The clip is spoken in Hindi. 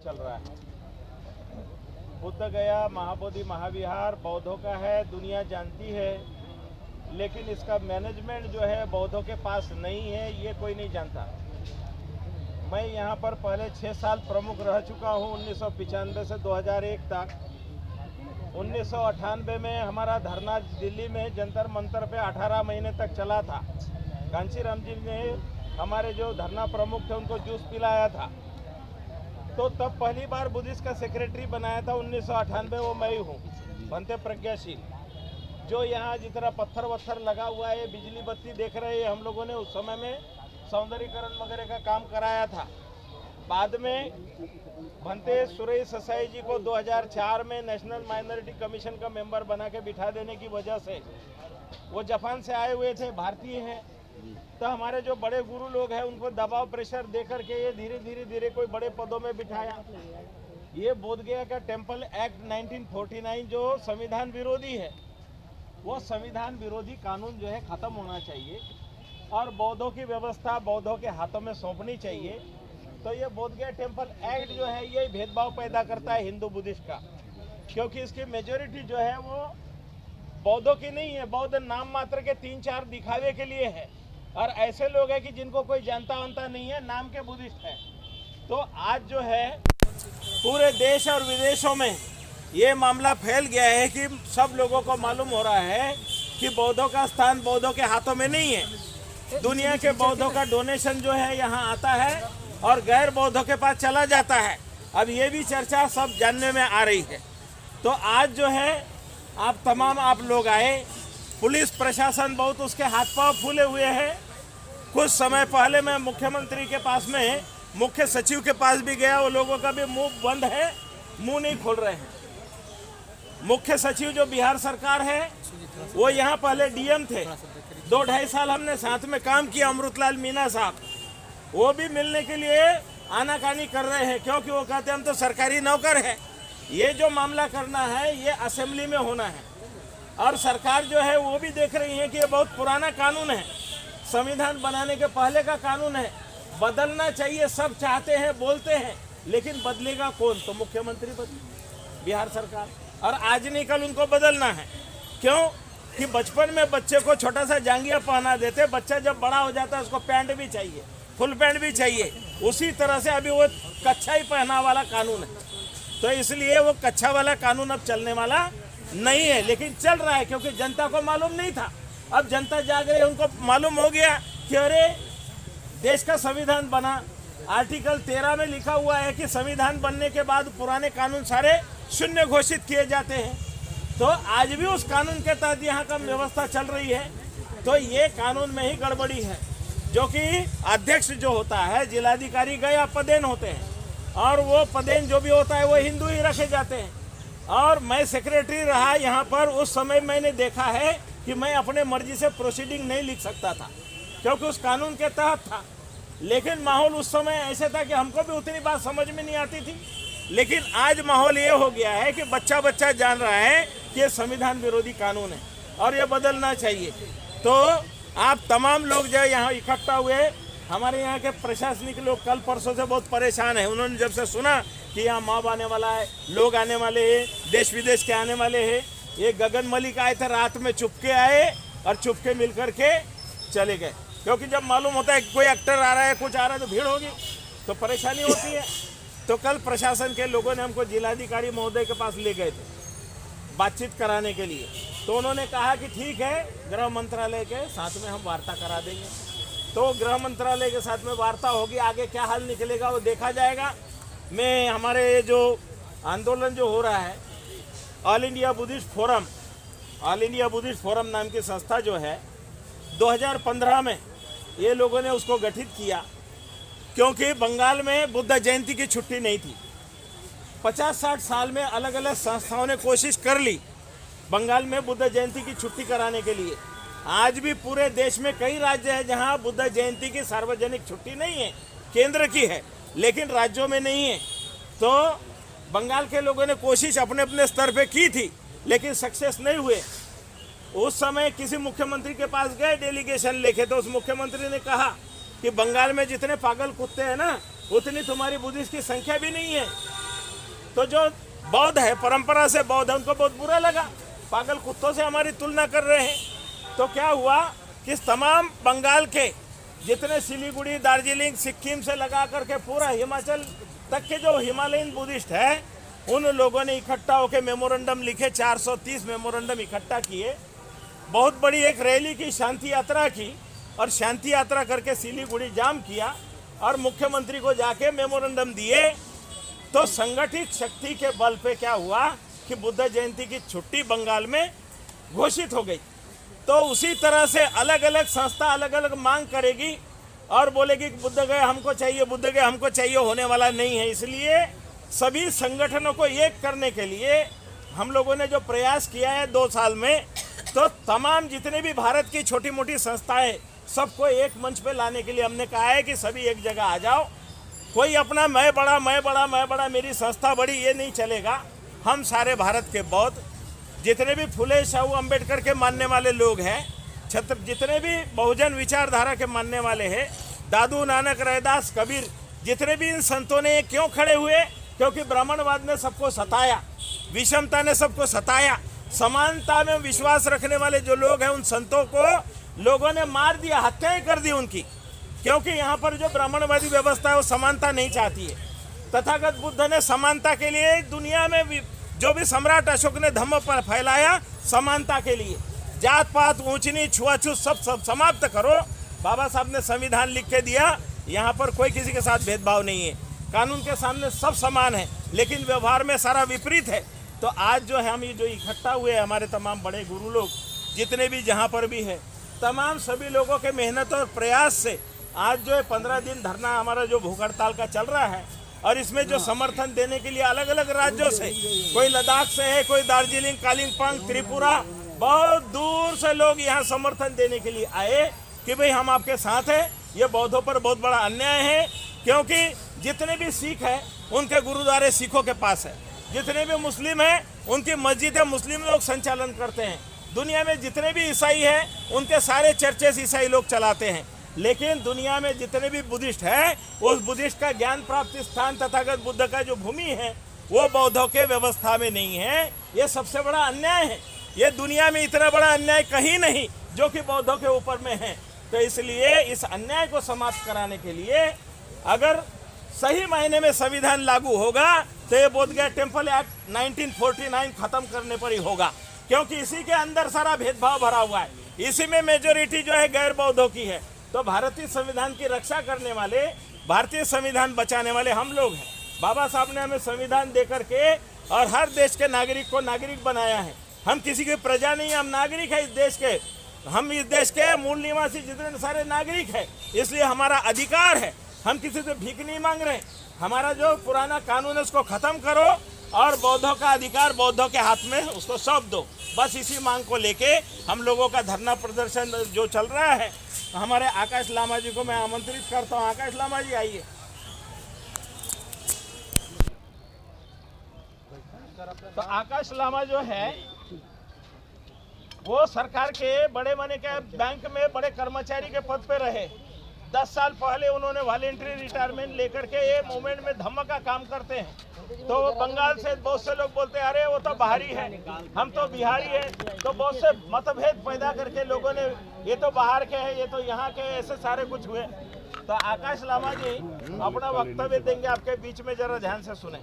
चल रहा है। बुद्ध गया महाबोधि महाविहार बौद्धों का है, दुनिया जानती है, लेकिन इसका मैनेजमेंट जो है बौद्धों के पास नहीं है, ये कोई नहीं जानता। मैं यहाँ पर पहले 6 साल प्रमुख रह चुका हूँ, 1995 से 2001 तक। 1998 में हमारा धरना दिल्ली में जंतर मंतर पे 18 महीने तक चला था। कांचीराम जी ने हमारे जो धरना प्रमुख थे उनको जूस पिलाया था। तो तब पहली बार बुद्धिस्ट का सेक्रेटरी बनाया था 1998, वो मैं ही हूँ, बनते प्रज्ञाशील। जो यहाँ जितना पत्थर वत्थर लगा हुआ है, बिजली बत्ती देख रहे हैं, हम लोगों ने उस समय में सौंदर्यीकरण वगैरह का काम कराया था। बाद में भंते सुरेश ससाई जी को 2004 में नेशनल माइनॉरिटी कमीशन का मेंबर बना के बिठा देने की वजह से, वो जापान से आए हुए थे, भारतीय हैं, तो हमारे जो बड़े गुरु लोग हैं उनको दबाव प्रेशर दे करके ये धीरे धीरे कोई बड़े पदों में बिठाया। ये बोधगया का टेम्पल एक्ट 1949 जो संविधान विरोधी है, वो संविधान विरोधी कानून जो है खत्म होना चाहिए और बौद्धों की व्यवस्था बौद्धों के हाथों में सौंपनी चाहिए। तो ये बोधगया टेम्पल एक्ट जो है ये भेदभाव पैदा करता है हिंदू बुद्धिस्ट का, क्योंकि इसकी मेजोरिटी जो है वो बौद्धों की नहीं है, बौद्ध नाम मात्र के 3-4 दिखावे के लिए है, और ऐसे लोग हैं कि जिनको कोई जानता वानता नहीं है, नाम के बुद्धिस्ट है। तो आज जो है पूरे देश और विदेशों में ये मामला फैल गया है कि सब लोगों को मालूम हो रहा है कि बौद्धों का स्थान बौद्धों के हाथों में नहीं है। दुनिया के बौद्धों का डोनेशन जो है यहाँ आता है और गैर बौद्धों के पास चला जाता है। अब ये भी चर्चा सब जानने में आ रही है। तो आज जो है आप लोग आए, पुलिस प्रशासन बहुत उसके हाथ पांव फूले हुए हैं। कुछ समय पहले मैं मुख्यमंत्री के पास में मुख्य सचिव के पास भी गया, वो लोगों का भी मुंह बंद है, मुंह नहीं खोल रहे हैं। मुख्य सचिव जो बिहार सरकार है वो यहाँ पहले डीएम थे, 2-2.5 साल हमने साथ में काम किया, अमृतलाल मीना साहब, वो भी मिलने के लिए आनाकानी कर रहे हैं, क्योंकि वो कहते हैं हम तो सरकारी नौकर हैं। ये जो मामला करना है ये असेंबली में होना है, और सरकार जो है वो भी देख रही है कि ये बहुत पुराना कानून है, संविधान बनाने के पहले का कानून है, बदलना चाहिए। सब चाहते हैं, बोलते हैं, लेकिन बदलेगा कौन? तो मुख्यमंत्री बदले, बिहार सरकार। और आज नहीं कल उनको बदलना है। क्यों? कि बचपन में बच्चे को छोटा सा जांघिया पहना देते, बच्चा जब बड़ा हो जाता है उसको पैंट भी चाहिए, फुल पैंट भी चाहिए। उसी तरह से अभी वो कच्छा ही पहना वाला कानून है, तो इसलिए वो कच्छा वाला कानून अब चलने वाला नहीं है, लेकिन चल रहा है क्योंकि जनता को मालूम नहीं था। अब जनता जाग रही है, उनको मालूम हो गया कि अरे देश का संविधान बना, आर्टिकल 13 में लिखा हुआ है कि संविधान बनने के बाद पुराने कानून सारे शून्य घोषित किए जाते हैं। तो आज भी उस कानून के तहत यहाँ का व्यवस्था चल रही है। तो ये कानून में ही गड़बड़ी है, जो कि अध्यक्ष जो होता है, जिलाधिकारी गया पदेन होते हैं, और वो पदेन जो भी होता है वो हिंदू ही रखे जाते हैं। और मैं सेक्रेटरी रहा यहाँ पर, उस समय मैंने देखा है कि मैं अपने मर्जी से प्रोसीडिंग नहीं लिख सकता था, क्योंकि उस कानून के तहत था। लेकिन माहौल उस समय ऐसे था कि हमको भी उतनी बात समझ में नहीं आती थी। लेकिन आज माहौल ये हो गया है कि बच्चा बच्चा जान रहा है कि ये संविधान विरोधी कानून है और ये बदलना चाहिए। तो आप तमाम लोग जो यहाँ इकट्ठा हुए, हमारे यहाँ के प्रशासनिक लोग कल परसों से बहुत परेशान हैं। उन्होंने जब से सुना कि यहाँ मॉब आने वाला है, लोग आने वाले हैं, देश विदेश के आने वाले हैं, ये गगन मलिक आए थे, रात में चुपके आए और चुपके मिल करके चले गए। क्योंकि जब मालूम होता है कि कोई एक्टर आ रहा है, कुछ आ रहा है, तो भीड़ होगी, तो परेशानी होती है। तो कल प्रशासन के लोगों ने हमको जिलाधिकारी महोदय के पास ले गए थे बातचीत कराने के लिए। तो उन्होंने कहा कि ठीक है, गृह मंत्रालय के साथ में हम वार्ता करा देंगे। तो गृह मंत्रालय के साथ में वार्ता होगी, आगे क्या हल निकलेगा वो देखा जाएगा। मैं हमारे जो आंदोलन जो हो रहा है, ऑल इंडिया बुद्धिस्ट फोरम नाम की संस्था जो है, 2015 में ये लोगों ने उसको गठित किया, क्योंकि बंगाल में बुद्ध जयंती की छुट्टी नहीं थी। 50-60 साल में अलग अलग संस्थाओं ने कोशिश कर ली बंगाल में बुद्ध जयंती की छुट्टी कराने के लिए। आज भी पूरे देश में कई राज्य हैं जहां बुद्ध जयंती की सार्वजनिक छुट्टी नहीं है, केंद्र की है, लेकिन राज्यों में नहीं है। तो बंगाल के लोगों ने कोशिश अपने अपने स्तर पे की थी, लेकिन सक्सेस नहीं हुए। उस समय किसी मुख्यमंत्री के पास गए डेलीगेशन लेके, तो उस मुख्यमंत्री ने कहा कि बंगाल में जितने पागल कुत्ते हैं ना, उतनी तुम्हारी बुद्धिस्ट की संख्या भी नहीं है, तो जो बौद्ध है, परंपरा से बौद्ध है, उनको बहुत बुरा लगा, पागल कुत्तों से हमारी तुलना कर रहे हैं। तो क्या हुआ कि तमाम बंगाल के जितने सिलीगुड़ी, दार्जिलिंग, सिक्किम से लगा करके पूरा हिमाचल तक के जो हिमालयन बुद्धिस्ट है, उन लोगों ने इकट्ठा होकर मेमोरेंडम लिखे, 430 मेमोरेंडम इकट्ठा किए, बहुत बड़ी एक रैली की, शांति यात्रा की, और शांति यात्रा करके सिलीगुड़ी जाम किया और मुख्यमंत्री को जाके मेमोरेंडम दिए। तो संगठित शक्ति के बल पे क्या हुआ कि बुद्ध जयंती की छुट्टी बंगाल में घोषित हो गई। तो उसी तरह से अलग अलग संस्था अलग अलग मांग करेगी और बोलेगी कि बुद्ध गए हमको चाहिए, बुद्ध गए हमको चाहिए, होने वाला नहीं है। इसलिए सभी संगठनों को एक करने के लिए हम लोगों ने जो प्रयास किया है 2 साल में, तो तमाम जितने भी भारत की छोटी मोटी संस्थाएं सबको एक मंच पे लाने के लिए हमने कहा है कि सभी एक जगह आ जाओ। कोई अपना मैं बड़ा मैं बड़ा मैं बड़ा, मेरी संस्था बड़ी, ये नहीं चलेगा। हम सारे भारत के बौद्ध, जितने भी फुले शाहू अम्बेडकर के मानने वाले लोग हैं, जितने भी बहुजन विचारधारा के मानने वाले हैं, दादू नानक, रैदास, कबीर, जितने भी इन संतों ने क्यों खड़े हुए? क्योंकि ब्राह्मणवाद ने सबको सताया, विषमता ने सबको सताया, समानता में विश्वास रखने वाले जो लोग हैं उन संतों को लोगों ने मार दिया, हत्याएं कर दी उनकी, क्योंकि यहाँ पर जो ब्राह्मणवादी व्यवस्था है वो समानता नहीं चाहती है। तथागत बुद्ध ने समानता के लिए दुनिया में जो भी सम्राट अशोक ने धम्म पर फैलाया, समानता के लिए, जात पात, ऊंच नीच, छुआछूत सब समाप्त करो। बाबा साहब ने संविधान लिख के दिया, यहाँ पर कोई किसी के साथ भेदभाव नहीं है, कानून के सामने सब समान है, लेकिन व्यवहार में सारा विपरीत है। तो आज जो है हम ये जो इकट्ठा हुए हैं, हमारे तमाम बड़े गुरु लोग जितने भी जहाँ पर भी है, तमाम सभी लोगों के मेहनत और प्रयास से आज जो है 15 दिन धरना हमारा जो भूख हड़ताल का चल रहा है, और इसमें जो समर्थन देने के लिए अलग अलग राज्यों से, कोई लद्दाख से है, कोई दार्जिलिंग, कालिम्पोंग, त्रिपुरा, बहुत दूर से लोग यहाँ समर्थन देने के लिए आए कि भाई हम आपके साथ हैं। ये बौद्धों पर बहुत बड़ा अन्याय है, क्योंकि जितने भी सिख हैं उनके गुरुद्वारे सिखों के पास है, जितने भी मुस्लिम हैं उनकी मस्जिदें मुस्लिम लोग संचालन करते हैं, दुनिया में जितने भी ईसाई हैं उनके सारे चर्चेस ईसाई लोग चलाते हैं। लेकिन दुनिया में जितने भी बुद्धिस्ट हैं, उस बुद्धिस्ट का ज्ञान प्राप्ति स्थान तथागत बुद्ध का जो भूमि है वो बौद्धों के व्यवस्था में नहीं है। ये सबसे बड़ा अन्याय है। ये दुनिया में इतना बड़ा अन्याय कहीं नहीं जो कि बौद्धों के ऊपर में है। तो इसलिए इस अन्याय को समाप्त कराने के लिए अगर सही मायने में संविधान लागू होगा तो ये बोध गया टेम्पल एक्ट 1949 खत्म करने पर ही होगा, क्योंकि इसी के अंदर सारा भेदभाव भरा हुआ है, इसी में मेजोरिटी जो है गैर बौद्धों की है। तो भारतीय संविधान की रक्षा करने वाले, भारतीय संविधान बचाने वाले हम लोग हैं। बाबा साहब ने हमें संविधान दे करके और हर देश के नागरिक को नागरिक बनाया है। हम किसी की प्रजा नहीं, हम नागरिक है इस देश के, हम इस देश के मूल निवासी जितने सारे नागरिक हैं, इसलिए हमारा अधिकार है। हम किसी से भीख नहीं मांग रहे। हमारा जो पुराना कानून है उसको खत्म करो और बौद्धों का अधिकार बौद्धों के हाथ में उसको सौंप दो। बस इसी मांग को लेके हम लोगों का धरना प्रदर्शन जो चल रहा है। हमारे आकाश लामा जी को मैं आमंत्रित करता हूँ। आकाश लामा जी आइए। तो आकाश लामा जो है वो सरकार के बड़े माने के बैंक में बड़े कर्मचारी के पद पे रहे। 10 साल पहले उन्होंने वॉलेंट्री रिटायरमेंट लेकर के ये मूवमेंट में धम्म का काम करते हैं। तो बंगाल से बहुत से लोग बोलते हैं अरे वो तो बाहरी है, हम तो बिहारी है। तो बहुत से मतभेद पैदा करके लोगों ने ये तो बाहर के हैं, ये तो यहाँ के, ऐसे सारे कुछ हुए। तो आकाश लामा जी अपना वक्तव्य देंगे आपके बीच में, जरा ध्यान से सुने।